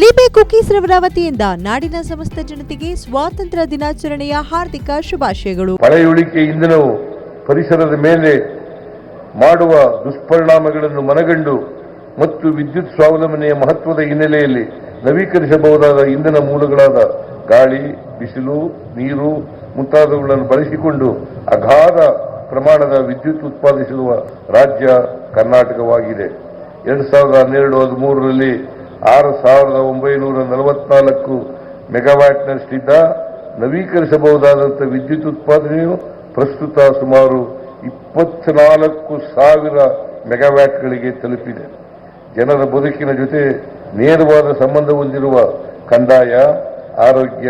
ಲಿಬೆ cookies ರವರ ವತಿಯಿಂದ ನಾಡಿನ ಸಮಸ್ತ ಜನತೆಗೆ ಸ್ವಾತಂತ್ರ್ಯ ದಿನಾಚರಣೆಯ ಹಾರ್ದಿಕ ಶುಭಾಶಯಗಳು. ಪಳೆಯುಳಿಕೆ ಇಂಧನವು ಪರಿಸರದ ಮೇಲೆ ಮಾಡುವ ದುಷ್ಪರಿಣಾಮಗಳನ್ನು ಮನಗಂಡು ಮತ್ತು ವಿದ್ಯುತ್ ಸ್ವಾವಲಂಬನೆಯ ಮಹತ್ವದ ಹಿನ್ನೆಲೆಯಲ್ಲಿ ನವೀಕರಿಸಬಹುದಾದ ಇಂಧನ ಮೂಲಗಳಾದ ಗಾಳಿ, ಬಿಸಿಲು, ನೀರು ಮುಂತಾದವುಗಳನ್ನು ಬಳಸಿಕೊಂಡು ಅಗಾಧ ಪ್ರಮಾಣದ ವಿದ್ಯುತ್ ಉತ್ಪಾದಿಸುವ ರಾಜ್ಯ ಕರ್ನಾಟಕವಾಗಿದೆ. 2012-13ರಲ್ಲಿ 6,944 ಮೆಗಾವ್ಯಾಟ್ನಷ್ಟಿದ್ದ ನವೀಕರಿಸಬಹುದಾದಂಥ ವಿದ್ಯುತ್ ಉತ್ಪಾದನೆಯು ಪ್ರಸ್ತುತ ಸುಮಾರು 24,000 ಮೆಗಾವ್ಯಾಟ್ಗಳಿಗೆ ತಲುಪಿದೆ. ಜನರ ಬದುಕಿನ ಜೊತೆ ನೇರವಾದ ಸಂಬಂಧ ಹೊಂದಿರುವ ಕಂದಾಯ, ಆರೋಗ್ಯ,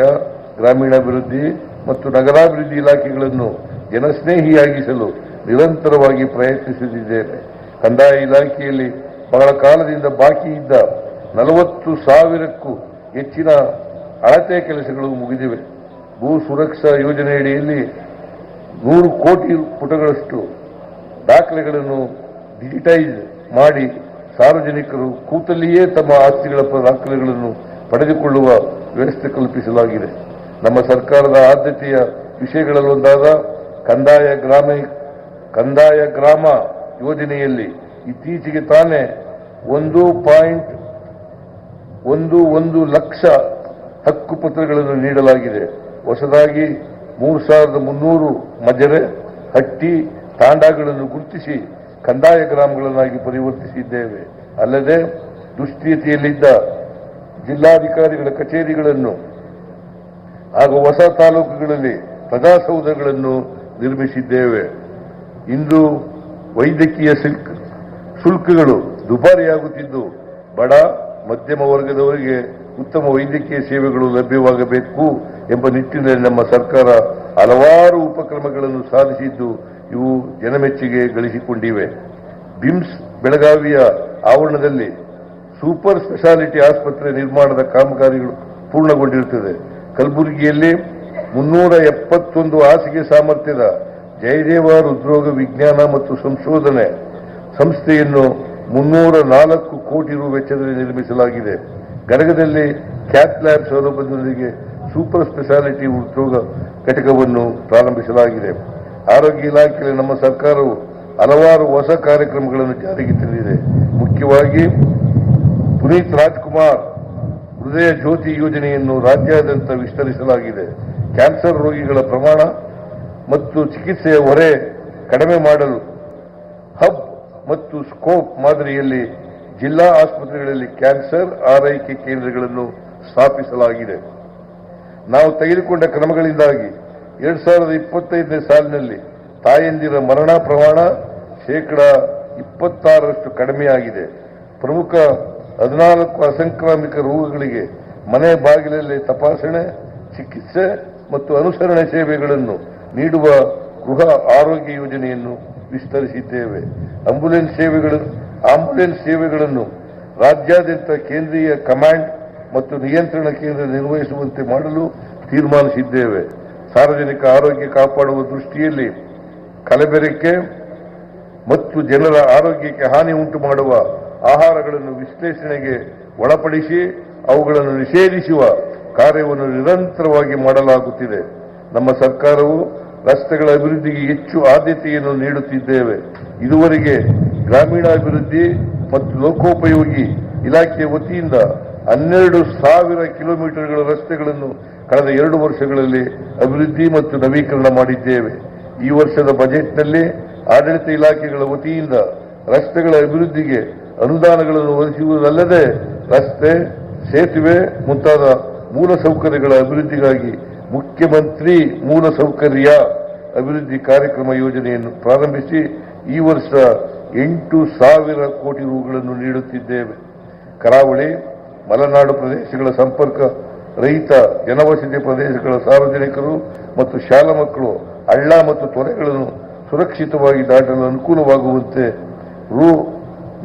ಗ್ರಾಮೀಣಾಭಿವೃದ್ಧಿ ಮತ್ತು ನಗರಾಭಿವೃದ್ಧಿ ಇಲಾಖೆಗಳನ್ನು ಜನಸ್ನೇಹಿಯಾಗಿಸಲು ನಿರಂತರವಾಗಿ ಪ್ರಯತ್ನಿಸುತ್ತಿದ್ದೇವೆ. ಕಂದಾಯ ಇಲಾಖೆಯಲ್ಲಿ ಬಹಳ ಕಾಲದಿಂದ ಬಾಕಿ ಇದ್ದ 40,000ಕ್ಕೂ ಹೆಚ್ಚಿನ ಅಳತೆ ಕೆಲಸಗಳು ಮುಗಿದಿವೆ. ಭೂ ಸುರಕ್ಷಾ ಯೋಜನೆಯಡಿಯಲ್ಲಿ 100 ಕೋಟಿ ಪುಟಗಳಷ್ಟು ದಾಖಲೆಗಳನ್ನು ಡಿಜಿಟೈಸ್ ಮಾಡಿ ಸಾರ್ವಜನಿಕರು ಕೂತಲ್ಲಿಯೇ ತಮ್ಮ ಆಸ್ತಿಗಳ ದಾಖಲೆಗಳನ್ನು ಪಡೆದುಕೊಳ್ಳುವ ವ್ಯವಸ್ಥೆ ಕಲ್ಪಿಸಲಾಗಿದೆ. ನಮ್ಮ ಸರ್ಕಾರದ ಆದ್ಯತೆಯ ವಿಷಯಗಳಲ್ಲೊಂದಾದ ಕಂದಾಯ ಗ್ರಾಮ ಯೋಜನೆಯಲ್ಲಿ ಇತ್ತೀಚೆಗೆ ತಾನೇ 1.11 ಲಕ್ಷ ಹಕ್ಕುಪತ್ರಗಳನ್ನು ನೀಡಲಾಗಿದೆ. ಹೊಸದಾಗಿ 3,300 ಮಜರೆ, ಹಟ್ಟಿ, ತಾಂಡಾಗಳನ್ನು ಗುರುತಿಸಿ ಕಂದಾಯ ಗ್ರಾಮಗಳನ್ನಾಗಿ ಪರಿವರ್ತಿಸಿದ್ದೇವೆ. ಅಲ್ಲದೆ ದುಸ್ಥಿತಿಯಲ್ಲಿದ್ದ ಜಿಲ್ಲಾಧಿಕಾರಿಗಳ ಕಚೇರಿಗಳನ್ನು ಹಾಗೂ ಹೊಸ ತಾಲೂಕುಗಳಲ್ಲಿ ಪ್ರಜಾಸೌಧಗಳನ್ನು ನಿರ್ಮಿಸಿದ್ದೇವೆ. ಇಂದು ವೈದ್ಯಕೀಯ ಶುಲ್ಕಗಳು ದುಬಾರಿಯಾಗುತ್ತಿದ್ದು ಬಡ ಮಧ್ಯಮ ವರ್ಗದವರಿಗೆ ಉತ್ತಮ ವೈದ್ಯಕೀಯ ಸೇವೆಗಳು ಲಭ್ಯವಾಗಬೇಕು ಎಂಬ ನಿಟ್ಟಿನಲ್ಲಿ ನಮ್ಮ ಸರ್ಕಾರ ಹಲವಾರು ಉಪಕ್ರಮಗಳನ್ನು ಸಾಧಿಸಿದ್ದು ಇವು ಜನಮೆಚ್ಚುಗೆ ಗಳಿಸಿಕೊಂಡಿವೆ. ಬಿಮ್ಸ್ ಬೆಳಗಾವಿಯ ಆವರಣದಲ್ಲಿ ಸೂಪರ್ ಸ್ಪೆಷಾಲಿಟಿ ಆಸ್ಪತ್ರೆ ನಿರ್ಮಾಣದ ಕಾಮಗಾರಿಗಳು ಪೂರ್ಣಗೊಂಡಿರುತ್ತದೆ. ಕಲಬುರಗಿಯಲ್ಲಿ 371 ಹಾಸಿಗೆ ಸಾಮರ್ಥ್ಯದ ಜಯದೇವ ಹೃದ್ರೋಗ ವಿಜ್ಞಾನ ಮತ್ತು ಸಂಶೋಧನೆ ಸಂಸ್ಥೆಯನ್ನು 304 ಕೋಟಿ ರು ವೆಚ್ಚದಲ್ಲಿ ನಿರ್ಮಿಸಲಾಗಿದೆ. ಗದಗದಲ್ಲಿ ಕ್ಯಾತ್ ಲ್ಯಾಬ್ ಸೌಲಭ್ಯದೊಂದಿಗೆ ಸೂಪರ್ ಸ್ಪೆಷಾಲಿಟಿ ಹೃದ್ರೋಗ ಘಟಕವನ್ನು ಪ್ರಾರಂಭಿಸಲಾಗಿದೆ. ಆರೋಗ್ಯ ಇಲಾಖೆಯಲ್ಲಿ ನಮ್ಮ ಸರ್ಕಾರವು ಹಲವಾರು ಹೊಸ ಕಾರ್ಯಕ್ರಮಗಳನ್ನು ಜಾರಿಗೆ ತಂದಿದೆ. ಮುಖ್ಯವಾಗಿ ಪುನೀತ್ ರಾಜ್ಕುಮಾರ್ ಹೃದಯ ಜ್ಯೋತಿ ಯೋಜನೆಯನ್ನು ರಾಜ್ಯಾದ್ಯಂತ ವಿಸ್ತರಿಸಲಾಗಿದೆ. ಕ್ಯಾನ್ಸರ್ ರೋಗಿಗಳ ಪ್ರಮಾಣ ಮತ್ತು ಚಿಕಿತ್ಸೆಯ ಹೊರೆ ಕಡಿಮೆ ಮಾಡಲು ಹಬ್ ಮತ್ತು ಸ್ಕೋಪ್ ಮಾದರಿಯಲ್ಲಿ ಜಿಲ್ಲಾ ಆಸ್ಪತ್ರೆಗಳಲ್ಲಿ ಕ್ಯಾನ್ಸರ್ ಆರೈಕೆ ಕೇಂದ್ರಗಳನ್ನು ಸ್ಥಾಪಿಸಲಾಗಿದೆ. ನಾವು ತೆಗೆದುಕೊಂಡ ಕ್ರಮಗಳಿಂದಾಗಿ 2025ನೇ ಸಾಲಿನಲ್ಲಿ ತಾಯಂದಿರ ಮರಣ ಪ್ರಮಾಣ 26% ಕಡಿಮೆಯಾಗಿದೆ. ಪ್ರಮುಖ 14 ಅಸಂಕ್ರಾಮಿಕ ರೋಗಗಳಿಗೆ ಮನೆ ಬಾಗಿಲಲ್ಲಿ ತಪಾಸಣೆ, ಚಿಕಿತ್ಸೆ ಮತ್ತು ಅನುಸರಣೆ ಸೇವೆಗಳನ್ನು ನೀಡುವ ಗೃಹ ಆರೋಗ್ಯ ಯೋಜನೆಯನ್ನು ವಿಸ್ತರಿಸಿದ್ದೇವೆ. ಆಂಬ್ಯುಲೆನ್ಸ್ ಸೇವೆಗಳನ್ನು ರಾಜ್ಯಾದ್ಯಂತ ಕೇಂದ್ರೀಯ ಕಮಾಂಡ್ ಮತ್ತು ನಿಯಂತ್ರಣ ಕೇಂದ್ರ ನಿರ್ವಹಿಸುವಂತೆ ಮಾಡಲು ತೀರ್ಮಾನಿಸಿದ್ದೇವೆ. ಸಾರ್ವಜನಿಕ ಆರೋಗ್ಯ ಕಾಪಾಡುವ ದೃಷ್ಟಿಯಲ್ಲಿ ಕಲಬೆರಕೆ ಮತ್ತು ಜನರ ಆರೋಗ್ಯಕ್ಕೆ ಹಾನಿ ಉಂಟು ಮಾಡುವ ಆಹಾರಗಳನ್ನು ವಿಶ್ಲೇಷಣೆಗೆ ಒಳಪಡಿಸಿ ಅವುಗಳನ್ನು ನಿಷೇಧಿಸುವ ಕಾರ್ಯವನ್ನು ನಿರಂತರವಾಗಿ ಮಾಡಲಾಗುತ್ತಿದೆ. ನಮ್ಮ ಸರ್ಕಾರವು ರಸ್ತೆಗಳ ಅಭಿವೃದ್ಧಿಗೆ ಹೆಚ್ಚು ಆದ್ಯತೆಯನ್ನು ನೀಡುತ್ತಿದ್ದೇವೆ. ಇದುವರೆಗೆ ಗ್ರಾಮೀಣಾಭಿವೃದ್ಧಿ ಮತ್ತು ಲೋಕೋಪಯೋಗಿ ಇಲಾಖೆಯ ವತಿಯಿಂದ 12,000 ಕಿಲೋಮೀಟರ್ಗಳ ರಸ್ತೆಗಳನ್ನು ಕಳೆದ 2 ವರ್ಷಗಳಲ್ಲಿ ಅಭಿವೃದ್ಧಿ ಮತ್ತು ನವೀಕರಣ ಮಾಡಿದ್ದೇವೆ. ಈ ವರ್ಷದ ಬಜೆಟ್ನಲ್ಲಿ ಆಡಳಿತ ಇಲಾಖೆಗಳ ವತಿಯಿಂದ ರಸ್ತೆಗಳ ಅಭಿವೃದ್ಧಿಗೆ ಅನುದಾನಗಳನ್ನು ಒದಗಿಸುವುದಲ್ಲದೆ ರಸ್ತೆ, ಸೇತುವೆ ಮುಂತಾದ ಮೂಲಸೌಕರ್ಯಗಳ ಅಭಿವೃದ್ಧಿಗಾಗಿ ಮುಖ್ಯಮಂತ್ರಿ ಮೂಲಸೌಕರ್ಯ ಅಭಿವೃದ್ಧಿ ಕಾರ್ಯಕ್ರಮ ಯೋಜನೆಯನ್ನು ಪ್ರಾರಂಭಿಸಿ ಈ ವರ್ಷ 8,000 ಕೋಟಿ ರುಗಳನ್ನು ನೀಡುತ್ತಿದ್ದೇವೆ. ಕರಾವಳಿ, ಮಲೆನಾಡು ಪ್ರದೇಶಗಳ ಸಂಪರ್ಕ ರಹಿತ ಜನವಸತಿ ಪ್ರದೇಶಗಳ ಸಾರ್ವಜನಿಕರು ಮತ್ತು ಶಾಲಾ ಮಕ್ಕಳು ಹಳ್ಳ ಮತ್ತು ತೊರೆಗಳನ್ನು ಸುರಕ್ಷಿತವಾಗಿ ದಾಟಲು ಅನುಕೂಲವಾಗುವಂತೆ ರು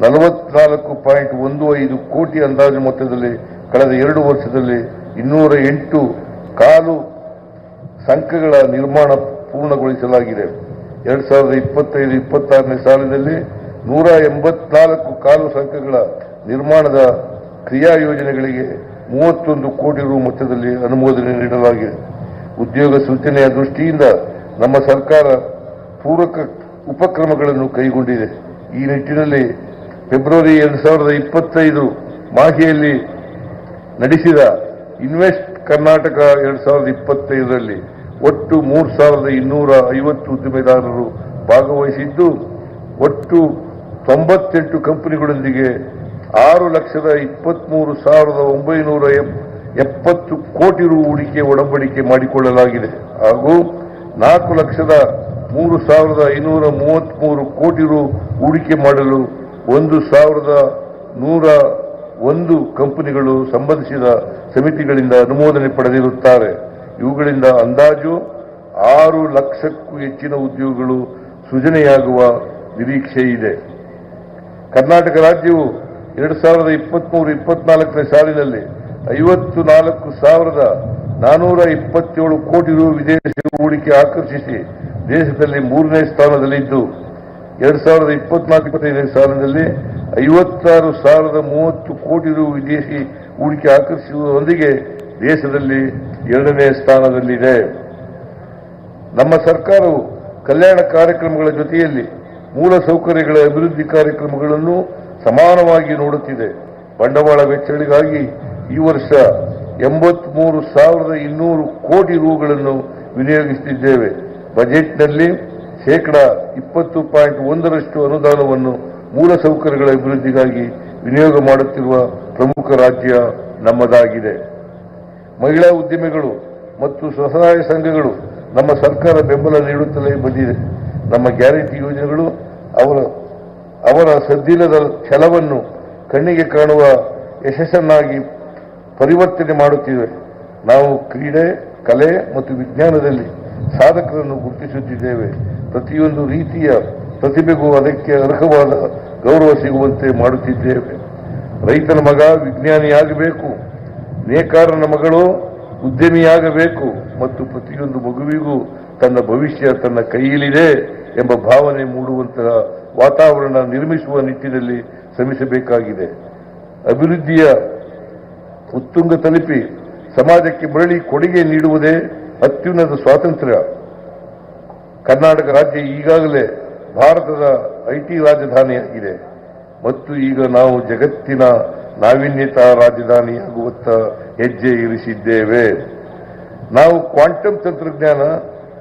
44.15 ಕೋಟಿ ಅಂದಾಜು ಮೊತ್ತದಲ್ಲಿ ಕಳೆದ 2 ವರ್ಷದಲ್ಲಿ 208 ಕಾಲು ಸಂಕಗಳ ನಿರ್ಮಾಣ ಪೂರ್ಣಗೊಳಿಸಲಾಗಿದೆ. 2025-26ನೇ ಸಾಲಿನಲ್ಲಿ 184 ಕಾಲು ಸಂಕಗಳ ನಿರ್ಮಾಣದ ಕ್ರಿಯಾ ಯೋಜನೆಗಳಿಗೆ 31 ಕೋಟಿ ರು ಮೊತ್ತದಲ್ಲಿ ಅನುಮೋದನೆ ನೀಡಲಾಗಿದೆ. ಉದ್ಯೋಗ ಸೃಜನೆಯ ದೃಷ್ಟಿಯಿಂದ ನಮ್ಮ ಸರ್ಕಾರ ಪೂರಕ ಉಪಕ್ರಮಗಳನ್ನು ಕೈಗೊಂಡಿದೆ. ಈ ನಿಟ್ಟಿನಲ್ಲಿ ಫೆಬ್ರವರಿ 2025 ಮಾಹಿಯಲ್ಲಿ ನಡೆಸಿದ ಇನ್ವೆಸ್ಟ್ ಕರ್ನಾಟಕ 2025ರಲ್ಲಿ ಒಟ್ಟು 3250 ಉದ್ದಿಮೆದಾರರು ಭಾಗವಹಿಸಿದ್ದು, ಒಟ್ಟು 98 ಕಂಪನಿಗಳೊಂದಿಗೆ 6,23,970 ಕೋಟಿ ರು ಹೂಡಿಕೆ ಒಡಂಬಡಿಕೆ ಮಾಡಿಕೊಳ್ಳಲಾಗಿದೆ ಹಾಗೂ 4,03,533 ಕೋಟಿ ರು ಹೂಡಿಕೆ ಮಾಡಲು 1,101 ಕಂಪನಿಗಳು ಸಂಬಂಧಿಸಿದ ಸಮಿತಿಗಳಿಂದ ಅನುಮೋದನೆ ಪಡೆದಿರುತ್ತಾರೆ. ಇವುಗಳಿಂದ ಅಂದಾಜು 6 ಲಕ್ಷಕ್ಕೂ ಹೆಚ್ಚಿನ ಉದ್ಯೋಗಗಳು ಸೃಜನೆಯಾಗುವ ನಿರೀಕ್ಷೆ ಇದೆ. ಕರ್ನಾಟಕ ರಾಜ್ಯವು 2023-24ನೇ ಸಾಲಿನಲ್ಲಿ 54,427 ಕೋಟಿ ರು ವಿದೇಶಿ ಹೂಡಿಕೆ ಆಕರ್ಷಿಸಿ ದೇಶದಲ್ಲಿ 3ನೇ ಸ್ಥಾನದಲ್ಲಿದ್ದು, 2024-25ನೇ ಸಾಲಿನಲ್ಲಿ 56,030 ಕೋಟಿ ರು ವಿದೇಶಿ ಹೂಡಿಕೆ ಆಕರ್ಷಿಸುವುದರೊಂದಿಗೆ ದೇಶದಲ್ಲಿ 2ನೇ ಸ್ಥಾನದಲ್ಲಿದೆ. ನಮ್ಮ ಸರ್ಕಾರವು ಕಲ್ಯಾಣ ಕಾರ್ಯಕ್ರಮಗಳ ಜೊತೆಯಲ್ಲಿ ಮೂಲಸೌಕರ್ಯಗಳ ಅಭಿವೃದ್ಧಿ ಕಾರ್ಯಕ್ರಮಗಳನ್ನು ಸಮಾನವಾಗಿ ನೋಡುತ್ತಿದೆ. ಬಂಡವಾಳ ವೆಚ್ಚಗಳಿಗಾಗಿ ಈ ವರ್ಷ 83,200 ಕೋಟಿ ರುಗಳನ್ನು ವಿನಿಯೋಗಿಸುತ್ತಿದ್ದೇವೆ. ಬಜೆಟ್ನಲ್ಲಿ 20.1% ಅನುದಾನವನ್ನು ಮೂಲಸೌಕರ್ಯಗಳ ಅಭಿವೃದ್ಧಿಗಾಗಿ ವಿನಿಯೋಗ ಮಾಡುತ್ತಿರುವ ಪ್ರಮುಖ ರಾಜ್ಯ ನಮ್ಮದಾಗಿದೆ. ಮಹಿಳಾ ಉದ್ಯಮಿಗಳು ಮತ್ತು ಸ್ವಸಹಾಯ ಸಂಘಗಳು ನಮ್ಮ ಸರ್ಕಾರ ಬೆಂಬಲ ನೀಡುತ್ತಲೇ ಬಂದಿದೆ. ನಮ್ಮ ಗ್ಯಾರಂಟಿ ಯೋಜನೆಗಳು ಅವರ ಸದ್ದಿಲ್ಲದ ಛಲವನ್ನು ಕಣ್ಣಿಗೆ ಕಾಣುವ ಯಶಸ್ಸನ್ನಾಗಿ ಪರಿವರ್ತನೆ ಮಾಡುತ್ತಿವೆ. ನಾವು ಕ್ರೀಡೆ, ಕಲೆ ಮತ್ತು ವಿಜ್ಞಾನದಲ್ಲಿ ಸಾಧಕರನ್ನು ಗುರುತಿಸುತ್ತಿದ್ದೇವೆ. ಪ್ರತಿಯೊಂದು ರೀತಿಯ ಪ್ರತಿಭೆಗೂ ಅದಕ್ಕೆ ಅರ್ಹವಾದ ಗೌರವ ಸಿಗುವಂತೆ ಮಾಡುತ್ತಿದ್ದೇವೆ. ರೈತನ ಮಗ ವಿಜ್ಞಾನಿಯಾಗಬೇಕು, ನೇಕಾರನ ಮಗಳು ಉದ್ಯಮಿಯಾಗಬೇಕು ಮತ್ತು ಪ್ರತಿಯೊಂದು ಮಗುವಿಗೂ ತನ್ನ ಭವಿಷ್ಯ ತನ್ನ ಕೈಯಲ್ಲಿದೆ ಎಂಬ ಭಾವನೆ ಮೂಡುವಂತಹ ವಾತಾವರಣ ನಿರ್ಮಿಸುವ ನಿಟ್ಟಿನಲ್ಲಿ ಶ್ರಮಿಸಬೇಕಾಗಿದೆ. ಅಭಿವೃದ್ಧಿಯ ಉತ್ತುಂಗ ತಲುಪಿ ಸಮಾಜಕ್ಕೆ ಮರಳಿ ಕೊಡುಗೆ ನೀಡುವುದೇ ಅತ್ಯುನ್ನತ ಸ್ವಾತಂತ್ರ್ಯ. ಕರ್ನಾಟಕ ರಾಜ್ಯ ಈಗಾಗಲೇ ಭಾರತದ ಐಟಿ ರಾಜಧಾನಿಯಾಗಿದೆ ಮತ್ತು ಈಗ ನಾವು ಜಗತ್ತಿನ ನಾವೀನ್ಯತಾ ರಾಜಧಾನಿಯಾಗುವತ್ತ ಹೆಜ್ಜೆ ಇರಿಸಿದ್ದೇವೆ. ನಾವು ಕ್ವಾಂಟಮ್ ತಂತ್ರಜ್ಞಾನ,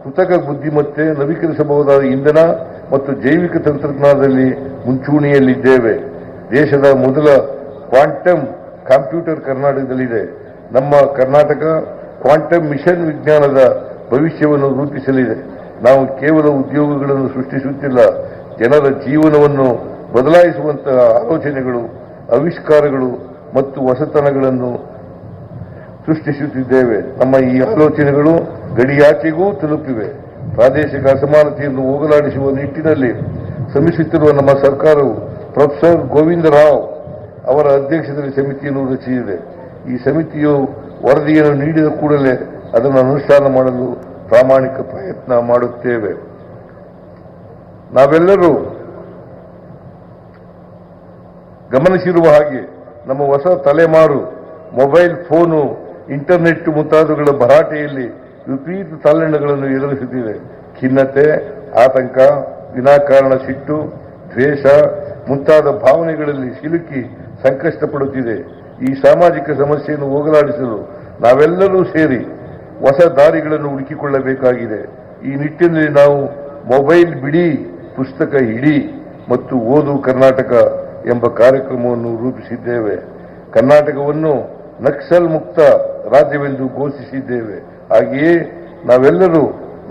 ಕೃತಕ ಬುದ್ಧಿಮತ್ತೆ, ನವೀಕರಿಸಬಹುದಾದ ಇಂಧನ ಮತ್ತು ಜೈವಿಕ ತಂತ್ರಜ್ಞಾನದಲ್ಲಿ ಮುಂಚೂಣಿಯಲ್ಲಿದ್ದೇವೆ. ದೇಶದ ಮೊದಲ ಕ್ವಾಂಟಮ್ ಕಂಪ್ಯೂಟರ್ ಕರ್ನಾಟಕದಲ್ಲಿದೆ. ನಮ್ಮ ಕರ್ನಾಟಕ ಕ್ವಾಂಟಮ್ ಮಿಷನ್ ವಿಜ್ಞಾನದ ಭವಿಷ್ಯವನ್ನು ರೂಪಿಸಲಿದೆ. ನಾವು ಕೇವಲ ಉದ್ಯೋಗಗಳನ್ನು ಸೃಷ್ಟಿಸುತ್ತಿಲ್ಲ, ಜನರ ಜೀವನವನ್ನು ಬದಲಾಯಿಸುವಂತಹ ಆಲೋಚನೆಗಳು, ಆವಿಷ್ಕಾರಗಳು ಮತ್ತು ಹೊಸತನಗಳನ್ನು ಸೃಷ್ಟಿಸುತ್ತಿದ್ದೇವೆ. ನಮ್ಮ ಈ ಆಲೋಚನೆಗಳು ಗಡಿಯಾಚೆಗೂ ತಲುಪಿವೆ. ಪ್ರಾದೇಶಿಕ ಅಸಮಾನತೆಯನ್ನು ಹೋಗಲಾಡಿಸುವ ನಿಟ್ಟಿನಲ್ಲಿ ಶ್ರಮಿಸುತ್ತಿರುವ ನಮ್ಮ ಸರ್ಕಾರವು ಪ್ರೊಫೆಸರ್ ಗೋವಿಂದ ರಾವ್ ಅವರ ಅಧ್ಯಕ್ಷತೆಯಲ್ಲಿ ಸಮಿತಿಯನ್ನು ರಚಿಸಿದೆ. ಈ ಸಮಿತಿಯು ವರದಿಯನ್ನು ನೀಡಿದ ಕೂಡಲೇ ಅದನ್ನು ಅನುಷ್ಠಾನ ಮಾಡಲು ಪ್ರಾಮಾಣಿಕ ಪ್ರಯತ್ನ ಮಾಡುತ್ತೇವೆ. ನಾವೆಲ್ಲರೂ ಗಮನಿಸಿರುವ ಹಾಗೆ ನಮ್ಮ ಹೊಸ ತಲೆಮಾರು ಮೊಬೈಲ್ ಫೋನು, ಇಂಟರ್ನೆಟ್ ಮುಂತಾದವುಗಳ ಭರಾಟೆಯಲ್ಲಿ ವಿಪರೀತ ತಲ್ಲಣಗಳನ್ನು ಎದುರಿಸುತ್ತಿದೆ. ಖಿನ್ನತೆ, ಆತಂಕ, ವಿನಾಕಾರಣ ಸಿಟ್ಟು, ದ್ವೇಷ ಮುಂತಾದ ಭಾವನೆಗಳಲ್ಲಿ ಸಿಲುಕಿ ಸಂಕಷ್ಟಪಡುತ್ತಿದೆ. ಈ ಸಾಮಾಜಿಕ ಸಮಸ್ಯೆಯನ್ನು ಹೋಗಲಾಡಿಸಲು ನಾವೆಲ್ಲರೂ ಸೇರಿ ಹೊಸ ದಾರಿಗಳನ್ನು ಹುಡುಕಿಕೊಳ್ಳಬೇಕಾಗಿದೆ. ಈ ನಿಟ್ಟಿನಲ್ಲಿ ನಾವು ಮೊಬೈಲ್ ಬಿಡಿ, ಪುಸ್ತಕ ಹಿಡಿ ಮತ್ತು ಓದು ಕರ್ನಾಟಕ ಎಂಬ ಕಾರ್ಯಕ್ರಮವನ್ನು ರೂಪಿಸಿದ್ದೇವೆ. ಕರ್ನಾಟಕವನ್ನು ನಕ್ಸಲ್ ಮುಕ್ತ ರಾಜ್ಯವೆಂದು ಘೋಷಿಸಿದ್ದೇವೆ. ಹಾಗೆಯೇ ನಾವೆಲ್ಲರೂ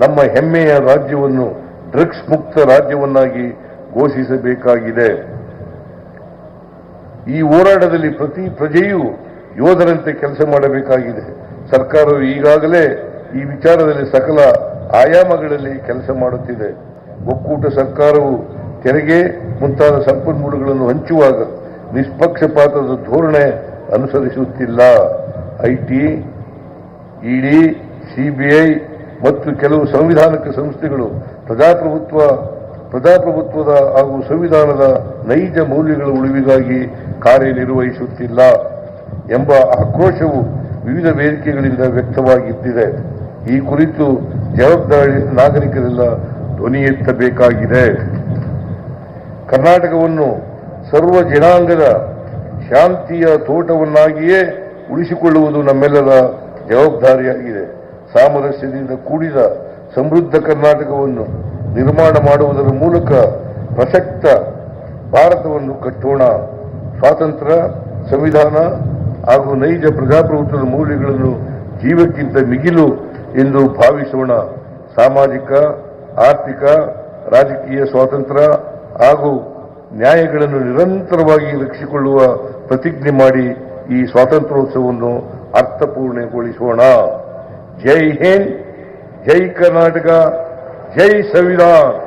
ನಮ್ಮ ಹೆಮ್ಮೆಯ ರಾಜ್ಯವನ್ನು ಡ್ರಗ್ಸ್ ಮುಕ್ತ ರಾಜ್ಯವನ್ನಾಗಿ ಘೋಷಿಸಬೇಕಾಗಿದೆ. ಈ ಹೋರಾಟದಲ್ಲಿ ಪ್ರತಿ ಪ್ರಜೆಯೂ ಯೋಧರಂತೆ ಕೆಲಸ ಮಾಡಬೇಕಾಗಿದೆ. ಸರ್ಕಾರವು ಈಗಾಗಲೇ ಈ ವಿಚಾರದಲ್ಲಿ ಸಕಲ ಆಯಾಮಗಳಲ್ಲಿ ಕೆಲಸ ಮಾಡುತ್ತಿದೆ. ಒಕ್ಕೂಟ ಸರ್ಕಾರವು ತೆರಿಗೆ ಮುಂತಾದ ಸಂಪನ್ಮೂಲಗಳನ್ನು ಹಂಚುವಾಗ ನಿಷ್ಪಕ್ಷಪಾತದ ಧೋರಣೆ ಅನುಸರಿಸುತ್ತಿಲ್ಲ. ಐಟಿ, ಇಡಿ, ಸಿಬಿಐ ಮತ್ತು ಕೆಲವು ಸಂವಿಧಾನಿಕ ಸಂಸ್ಥೆಗಳು ಪ್ರಜಾಪ್ರಭುತ್ವದ ಹಾಗೂ ಸಂವಿಧಾನದ ನೈಜ ಮೌಲ್ಯಗಳ ಉಳಿವಿಗಾಗಿ ಕಾರ್ಯನಿರ್ವಹಿಸುತ್ತಿಲ್ಲ. ಎಂಬ ಆಕ್ರೋಶವು ವಿವಿಧ ವೇದಿಕೆಗಳಿಂದ ವ್ಯಕ್ತವಾಗಿದ್ದಿದೆ. ಈ ಕುರಿತು ಜವಾಬ್ದಾರಿ ನಾಗರಿಕರೆಲ್ಲ ಧ್ವನಿ ಎತ್ತಬೇಕಾಗಿದೆ. ಕರ್ನಾಟಕವನ್ನು ಸರ್ವ ಜನಾಂಗದ ಶಾಂತಿಯ ತೋಟವನ್ನಾಗಿಯೇ ಉಳಿಸಿಕೊಳ್ಳುವುದು ನಮ್ಮೆಲ್ಲರ ಜವಾಬ್ದಾರಿಯಾಗಿದೆ. ಸಾಮರಸ್ಯದಿಂದ ಕೂಡಿದ ಸಮೃದ್ಧ ಕರ್ನಾಟಕವನ್ನು ನಿರ್ಮಾಣ ಮಾಡುವುದರ ಮೂಲಕ ಪ್ರಸಕ್ತ ಭಾರತವನ್ನು ಕಟ್ಟೋಣ. ಸ್ವಾತಂತ್ರ್ಯ, ಸಂವಿಧಾನ ಹಾಗೂ ನೈಜ ಪ್ರಜಾಪ್ರಭುತ್ವದ ಮೌಲ್ಯಗಳನ್ನು ಜೀವಕ್ಕಿಂತ ಮಿಗಿಲು ಎಂದು ಭಾವಿಸೋಣ. ಸಾಮಾಜಿಕ, ಆರ್ಥಿಕ, ರಾಜಕೀಯ ಸ್ವಾತಂತ್ರ್ಯ ಹಾಗೂ ನ್ಯಾಯಗಳನ್ನು ನಿರಂತರವಾಗಿ ರಕ್ಷಿಸಿಕೊಳ್ಳುವ ಪ್ರತಿಜ್ಞೆ ಮಾಡಿ ಈ ಸ್ವಾತಂತ್ರ್ಯೋತ್ಸವವನ್ನು ಅರ್ಥಪೂರ್ಣಗೊಳಿಸೋಣ. ಜೈ ಹಿಂದ್, ಜೈ ಕರ್ನಾಟಕ, ಜೈ ಸಂವಿಧಾನ.